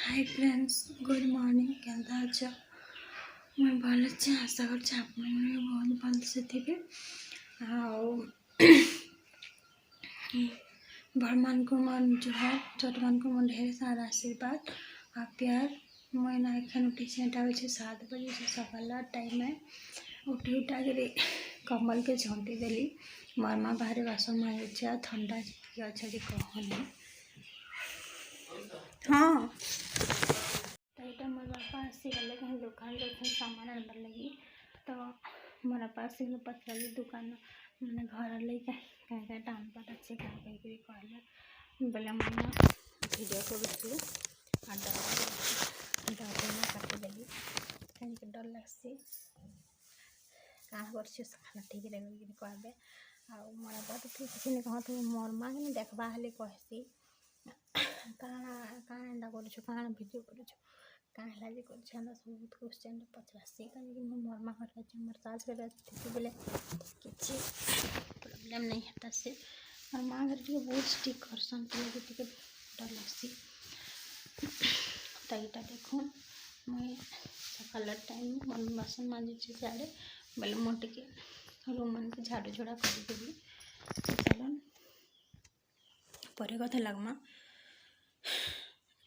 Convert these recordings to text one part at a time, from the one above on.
हाय friends, good morning. केंदा अच्छा मैं भल अच्छे आशा कर बहुत भल से थे। बड़ मान को मन जुहार, छोट मान को मन ढेर सारा आशीर्वाद आ प्यार। मैं ना एखन उठी से 7 बजे से सकाल टाइम है। उठी उठा कर कम्बल के झंटी देली। मोर माँ बाहर बासन मारे ठंडा अच्छा कहनी। हाँ तो यहाँ मोर बापा आसीगले कहीं दुकान सामान आनबार लगी। तो मोर बापा आसीगले पचराली दुकान मैंने घर लगे क्या आनबार अच्छे क्या कहले बोले मैंने भिडियो करूँ काटिदेली कहीं डर लगसी क्या कर ठीक रहे कहबे। आ मोर बापा तो किसी नहीं कहते मोर माँ के देखवा हेले कहसी काण एंडा करुछु काण भिडियो करुछु काण लाजे करुछु एंडा सब बहुत क्वेश्चन पचरासी कहीं मोर माँ घर अच्छे मोर सास घर अच्छे बोले किसी प्रॉब्लम नहीं है से मोर माँ घर टे बहुत स्टिक करसन तो लगे टे डर लगसी। तो यहाँ देखो मुझे सकाल टाइम मन बासन माजी साड़े बोले मोटे रूम मन के झाड़ू झोड़ा करदेवी चलन पर कथा लगमा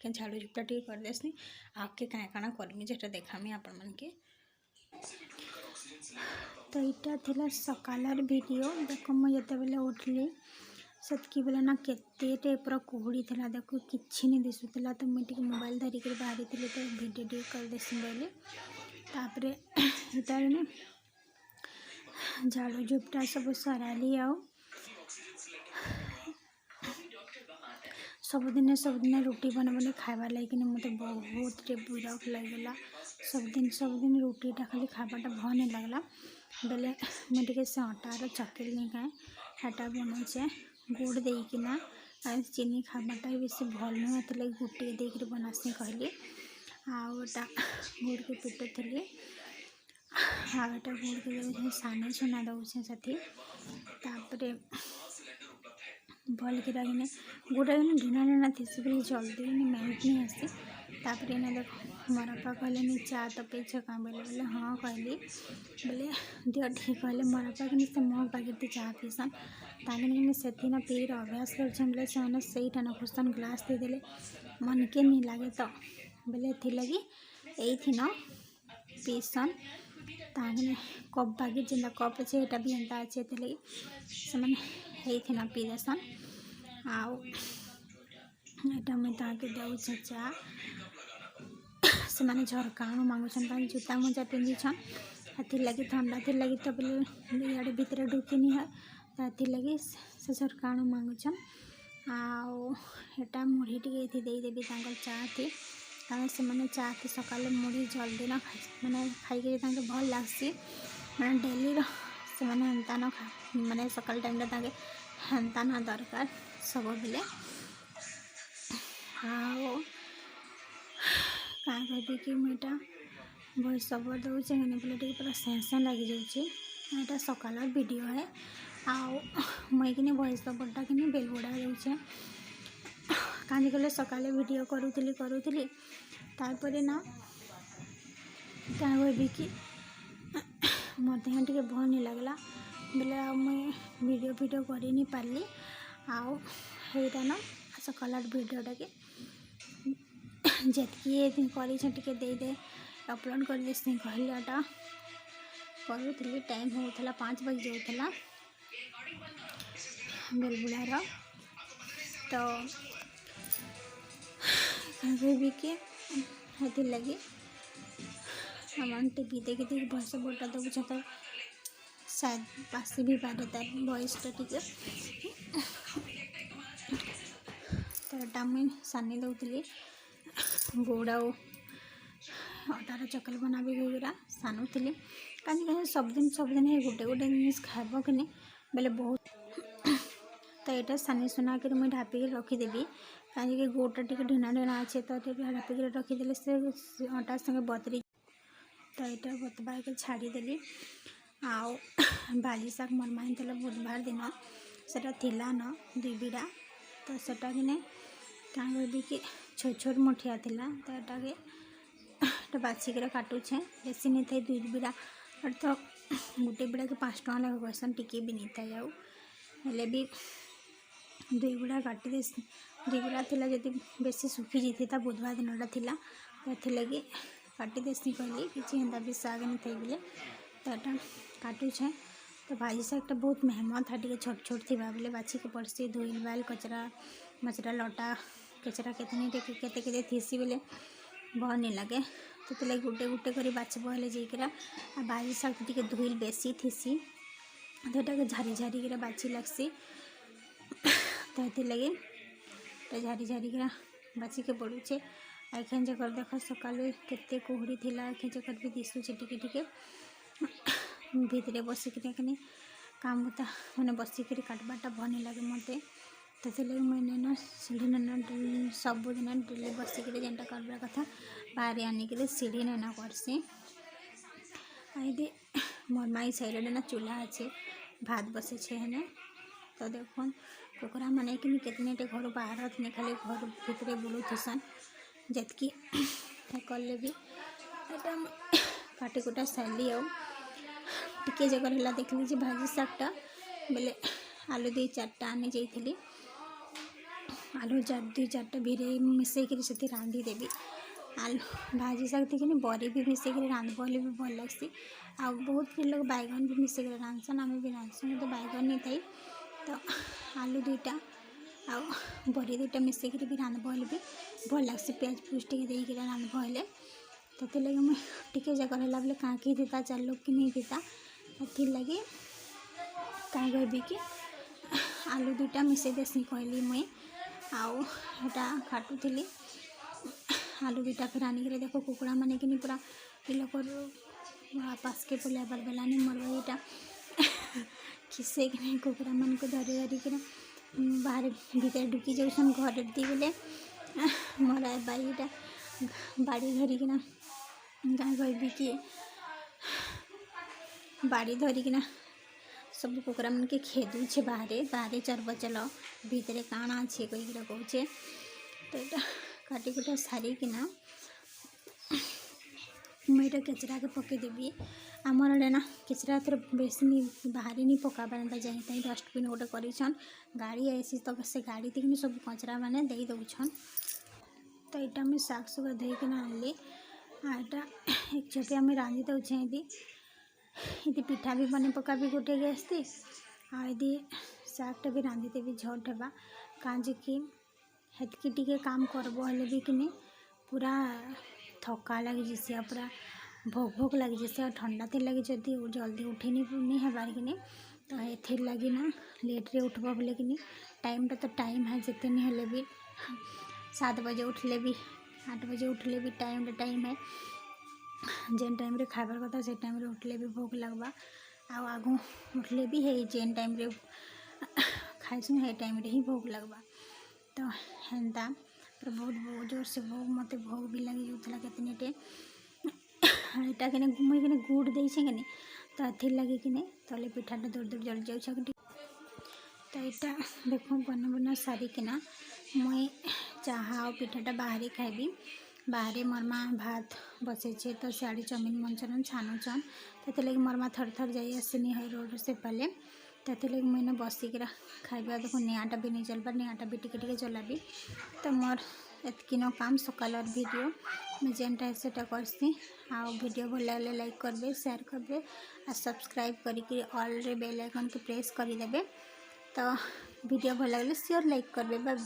झाड़ू झुपटा टे करदेसी आगे क्या काଣା करमी जेटा देखामी आपण मन के। तो यहाँ थी सकालर वीडियो देख मुझे बेले उठली सेतकी बेले ना केते टाइपर कुहुड़ी थी देखो किसी नहीं दिशुला। तो मुझे मोबाइल धरिक बाहरी थी तो वीडियो टे करदेसी बोली तापर इतार झाड़ू झुपटा सब सराली आ सबदिन रुटी बना बने खाइबार लगे मत बहुत विरक लगला। सबदिन रुटीटा खाली खाइबाटा भल नहीं लगला बेले मुझे से अटार चकली नहीं खाए हाटा बनाचे गुड़ देकिना चीनी खाइबाटा बेस भल नुह लगे गुटे देकर बनासी कहली आटा गुड़ के पिटुली आटा गुड़ के सानी सुना दौचे से भल कि गुड़ा ढीना ढीना थी बोले जल्दी मेल्ट नहीं आसी। तापर ना देख मोर बापा कहले चा तो पेच क्या बोले बोले हाँ कहली बोले दिह ठीक कहले मोर बापा कि से मग पाके चा पीसन ताकि से पीर अभ्यास कर सहीटा न खोसन ग्लास देदेले मन के नहीं लगे तो बोले थी लगी यही न पीसन ताकि कप बागे जेनता कप अच्छे यहाँ भी एंता अच्छे लगी से ना पी देसन आउ यहाँ मुझे दे चा से मैंने झरकाणु मांगुन जूता मोजा पिंधिछन हाथी लगी ठंडा थी लगी तो बोले इे भितर ढुकिनी है तो लगी से झरकाणु मांगुन आटा मुढ़ी टे देदेवी चा थी कारण से मैंने चा थी सकाल मुढ़ी जल्दी न मैंने खाई भल लगसी मैंने डेली से मैंने हेन्ता न मैंने सकाल टाइम हेन्ता न दरकार सब बेले क्या कहती कि मुझा वॉइस ओवर दूचे बोले टे पूरा सेंसन लगी जाए सकाल वीडियो है मुई कि वॉइस ओवरटा कि बेलबुड़ा दूचे कहीं कले सकाले वीडियो करूली तापर ना क्या कहबी कि मो देह टे भल नहीं लगला बोले मुई वीडियो कर नहीं पार्ली आईटा ना सकाल वीडियोटा के जितकी कर दे अपलोड कर देसी कहलीटा करूली टाइम होता 5 बजे जाऊला बेलबुड़ार। तो कहबी कि हाथी लगी हम टीवी देखी देख भैस बोलता दूचे तो शायद पासी भी पारे तार वॉइसटा टे तो यहाँ मुझे सानी दौली गुड़ आटार चकल बना भी गईरा सानुली कहीं सबदिन गोटे गोटे जिन खाब कि बोले बहुत। तो यहाँ सानी सुना कर मुझे ढापिक रखीदेवी कहीं गुड़टा टे ढीना ढीना अच्छे तो ढापिक रखीदे से आटा संगे बतरी। तो यहाँ बतवा के छाड़ीदेली भाजी शाग मोर माँ बुधवार दिन से न 2 बिड़ा तो सेटा कि क्या कहबी कि छोट छोट मुठिया थिला तो एटा बाछिक काटुछे बेसी नहीं थे 2 बिड़ा और तो गोटे बिड़ा के 5 टका लगे कहसन टिके भी नहीं था आउ हेले भी 2 बिड़ा काटी दे 2 बिड़ा थिला जदि बेसी सुखी जाता बुधवार दिनटा थिला तो लगी काटी देसी कहली कि हेन्ता भी साग नहीं थे बोले तो यहाँ काटुछे तो भाजी सागटा बहुत मेहनत था टे छोट छोट थी बोले बाछी के पड़सी धोइल बाल कचरा मचरा लटा कचरा केते थीसी बोले भल नहीं लगे तो लगे गुटे गुटे कर बाछब हेले जाइकरा आ भाजी साग टे धोइल बेसी थीसी तो यहाँ झारी झारी कर बाछी लगसी तो ये लगे झारी झारी कर बाछी के पड़ुचे एखें जकर देख सकाल केते कुहुड़ी थिला एखें जकर भी दिशुचे टिके टिके भितरे बसिक काम बुता मैंने बसिक काटबाटा भल नहीं लगे मत तो लगे मैंने सीढ़ी नैना सबुदिन डेली बसिक जेनटा करवा कथा बाहर आनिक सीढ़ी नैना करसी ये मोर माई साइड ना चूल्हा अच्छे भात बसे हेने तो देख कुकुरा मैंने कि कितने घर बाहर नहीं खाली घर भितर बुलूथन जितकी कले भी काटी कुटा सारी टिके जगह है देखली भाजी सागटा बेले आलू 2-4 आनी जाइली आलू 2-4 भिरे मिसेक से रांधि देवी आलू भाजी साग थी बरी भी मिसेक रांधब भी भल लग्सी आ बहुत लोग बैगन भी मिसेक रांधसन आम भी रांधसन तो बैगन नहीं थी तो आलू 2टा आ बरी 2टा मिसेक भी रांधब भी भल लग्सी प्याज फूज टे रांधब हेले तो लगे मुझे टिके जगह है बोले कहाँ कि थीता 4 लोग कि नहीं थीता लगे कहीं कहबी कि आलू 2टा मिसे देसी कहली मुई आटा काटुली आलू 2टा फिर आनिक देख कुकुड़ा मैंने कि पूरा लोग पास के पुलिया बार बेलानी मोर भाईटा खिसे कि कुकुड़ा मन को धरी धरिक बाहर भीतर ढुकी जाऊन घर दी बोले मोर बाईटा बाड़ी धरिकिना क्या कहबी कि बाड़ी धरिकिना सब कुकुरा मन के खेदुचे बाहर चरब चल भितर काଣା अच्छे कहीकि कहे तो यहाँ काटी कुटा सारिकिना मुझे केचरा के पकईदेवी आमर आड़े ना केचरा थोड़ा बेसी नहीं बाहर नहीं पकाबार जाए डस्टबिन गोटे कर गाड़ी आसी तो से गाड़ी तक सब कचरा मैंने दे दौन तो यहाँ मुझे साग सुग धोईकिना आनली यहाँ एक चोटी आम रांधि दौचे ये पिठा भी बने पकाबी गोटे गैस थी आदि सागटा भी रांधि देवी झट हेबा काजे कि हेतकी टिके काम करब हेले भी कि पूरा थका लगी जैसे पूरा भोग भोग लगी जैसे ठंडा थी लगी जदि जल्दी उठे नहीं हेबार कि तो ये लगी ना लेट्रे उठब बोले कि टाइमटा तो टाइम है जिते नहीं हेले भी 7 बजे उठले भी 8 बजे उठले भी टाइम है जेन टाइम रे खाबार कथा से टाइम रे उठले भी भोग लगवा आगू उठले भी है जेन टाइम रे खाइसुन है टाइम रे ही भोग लगवा तो हेन्ता बहुत जोर से भोग मत भोग भी लगी जाऊला कितने टे यहाँ कि मुझे गुड़ दे तो ये लगे कि तले पिठाटा दूर दूर जल जाऊँ तो यहाँ देख बना बना सारिकिना मुई चाहा और पिठाटा बाहर खाइबी बाहर मोर माँ भात बसे तो सियाड़ी चौमिन मंचन छानुचन तो लगे मोर माँ थर थर जाई आसनी है रोड से पहले तो लगे मुझे बसिक खाइबा देखो निआटा भी नहीं चलबार निआटा भी टिके चलाबी तो मोर एतकी न काम सकाल वीडियो मुझे जेनटा सेटा करसी आ वीडियो भल लगे लाइक करबे शेयर करबे आ सब्सक्राइब करी ऑल रे बेल आइकन के प्रेस करदे तो वीडियो भल लगे श्योर लाइक करबे बाय बाय।